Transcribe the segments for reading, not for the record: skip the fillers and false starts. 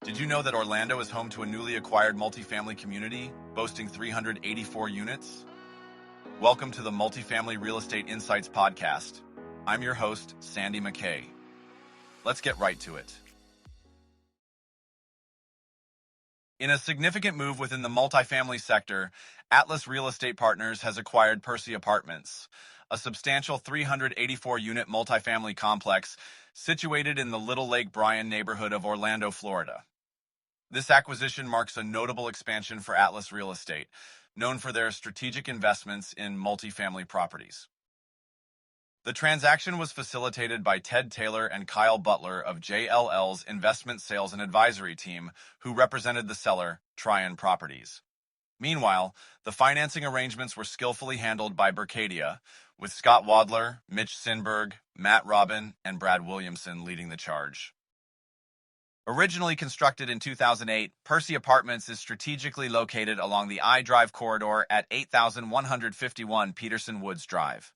Did you know that Orlando is home to a newly acquired multifamily community boasting 384 units? Welcome to the Multifamily Real Estate Insights podcast. I'm your host, Sandy MacKay. Let's get right to it. In a significant move within the multifamily sector, Atlas Real Estate Partners has acquired Perse Apartments, a substantial 384-unit multifamily complex situated in the Little Lake Bryan neighborhood of Orlando, Florida. This acquisition marks a notable expansion for Atlas Real Estate, known for their strategic investments in multifamily properties. The transaction was facilitated by Ted Taylor and Kyle Butler of JLL's Investment Sales and Advisory Team, who represented the seller, Tryon Properties. Meanwhile, the financing arrangements were skillfully handled by Berkadia, with Scott Wadler, Mitch Sinberg, Matt Robin, and Brad Williamson leading the charge. Originally constructed in 2008, Perse Apartments is strategically located along the I-Drive corridor at 8151 Peterson Woods Drive.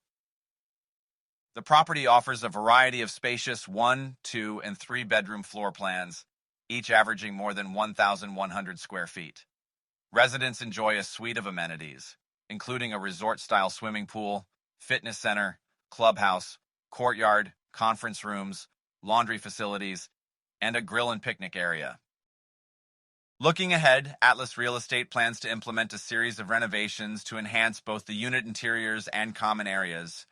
The property offers a variety of spacious 1, 2, and 3-bedroom floor plans, each averaging more than 1,100 square feet. Residents enjoy a suite of amenities, including a resort-style swimming pool, fitness center, clubhouse, courtyard, conference rooms, laundry facilities, and a grill and picnic area. Looking ahead, Atlas Real Estate plans to implement a series of renovations to enhance both the unit interiors and common areas.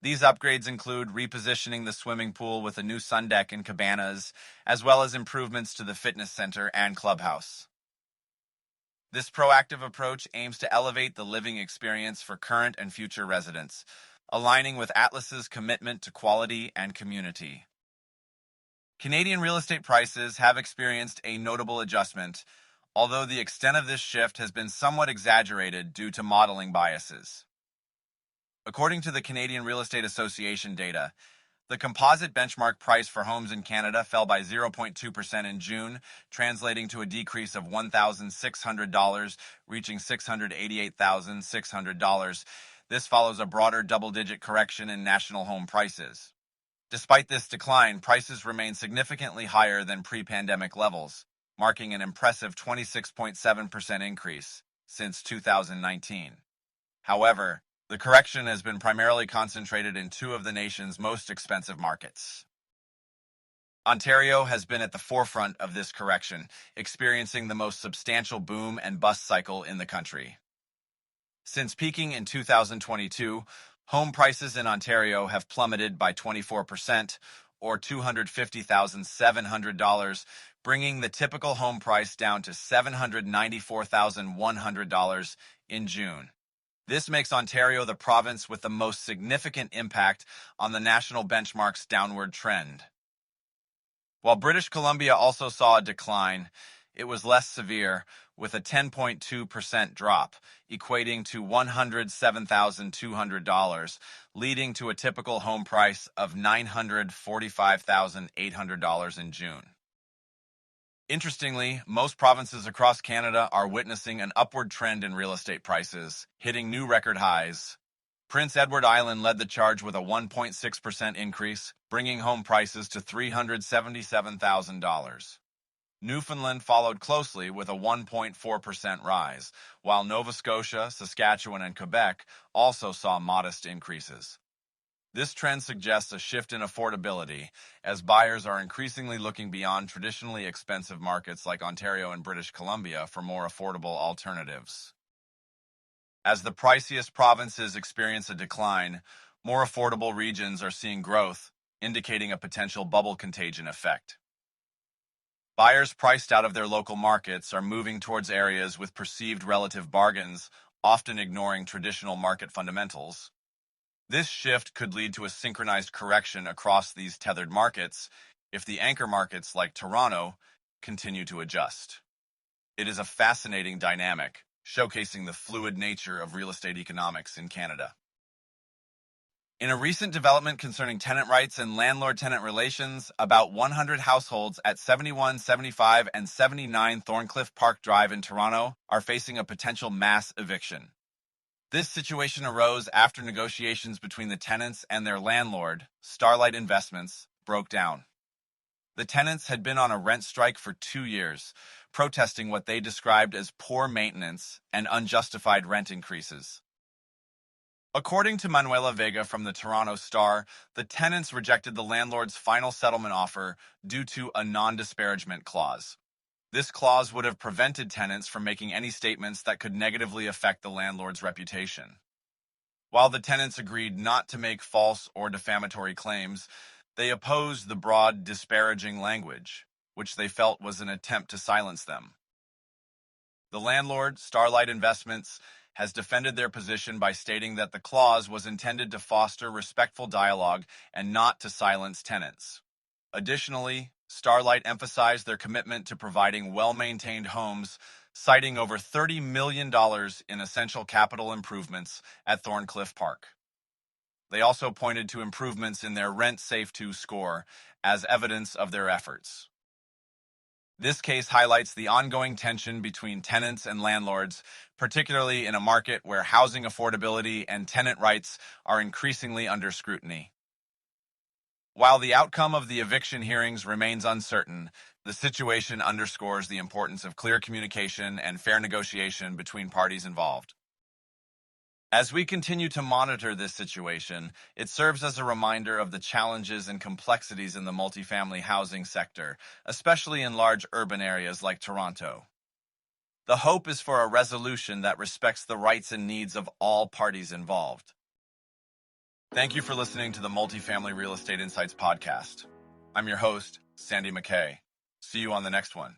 These upgrades include repositioning the swimming pool with a new sun deck and cabanas, as well as improvements to the fitness center and clubhouse. This proactive approach aims to elevate the living experience for current and future residents, aligning with Atlas's commitment to quality and community. Canadian real estate prices have experienced a notable adjustment, although the extent of this shift has been somewhat exaggerated due to modeling biases. According to the Canadian Real Estate Association data, the composite benchmark price for homes in Canada fell by 0.2% in June, translating to a decrease of $1,600, reaching $688,600. This follows a broader double-digit correction in national home prices. Despite this decline, prices remain significantly higher than pre-pandemic levels, marking an impressive 26.7% increase since 2019. However, the correction has been primarily concentrated in two of the nation's most expensive markets. Ontario has been at the forefront of this correction, experiencing the most substantial boom and bust cycle in the country. Since peaking in 2022, home prices in Ontario have plummeted by 24%, or $250,700, bringing the typical home price down to $794,100 in June. This makes Ontario the province with the most significant impact on the national benchmark's downward trend. While British Columbia also saw a decline, it was less severe, with a 10.2% drop, equating to $107,200, leading to a typical home price of $945,800 in June. Interestingly, most provinces across Canada are witnessing an upward trend in real estate prices, hitting new record highs. Prince Edward Island led the charge with a 1.6% increase, bringing home prices to $377,000. Newfoundland followed closely with a 1.4% rise, while Nova Scotia, Saskatchewan, and Quebec also saw modest increases. This trend suggests a shift in affordability, as buyers are increasingly looking beyond traditionally expensive markets like Ontario and British Columbia for more affordable alternatives. As the priciest provinces experience a decline, more affordable regions are seeing growth, indicating a potential bubble contagion effect. Buyers priced out of their local markets are moving towards areas with perceived relative bargains, often ignoring traditional market fundamentals. This shift could lead to a synchronized correction across these tethered markets if the anchor markets like Toronto continue to adjust. It is a fascinating dynamic, showcasing the fluid nature of real estate economics in Canada. In a recent development concerning tenant rights and landlord-tenant relations, about 100 households at 71, 75, and 79 Thorncliffe Park Drive in Toronto are facing a potential mass eviction. This situation arose after negotiations between the tenants and their landlord, Starlight Investments, broke down. The tenants had been on a rent strike for 2 years, protesting what they described as poor maintenance and unjustified rent increases. According to Manuela Vega from the Toronto Star, the tenants rejected the landlord's final settlement offer due to a non-disparagement clause. This clause would have prevented tenants from making any statements that could negatively affect the landlord's reputation. While the tenants agreed not to make false or defamatory claims, they opposed the broad, disparaging language, which they felt was an attempt to silence them. The landlord, Starlight Investments, has defended their position by stating that the clause was intended to foster respectful dialogue and not to silence tenants. Additionally, Starlight emphasized their commitment to providing well-maintained homes, citing over $30 million in essential capital improvements at Thorncliffe Park. They also pointed to improvements in their Rent Safe 2 score as evidence of their efforts. This case highlights the ongoing tension between tenants and landlords, particularly in a market where housing affordability and tenant rights are increasingly under scrutiny. While the outcome of the eviction hearings remains uncertain, the situation underscores the importance of clear communication and fair negotiation between parties involved. As we continue to monitor this situation, it serves as a reminder of the challenges and complexities in the multifamily housing sector, especially in large urban areas like Toronto. The hope is for a resolution that respects the rights and needs of all parties involved. Thank you for listening to the Multifamily Real Estate Insights podcast. I'm your host, Sandy MacKay. See you on the next one.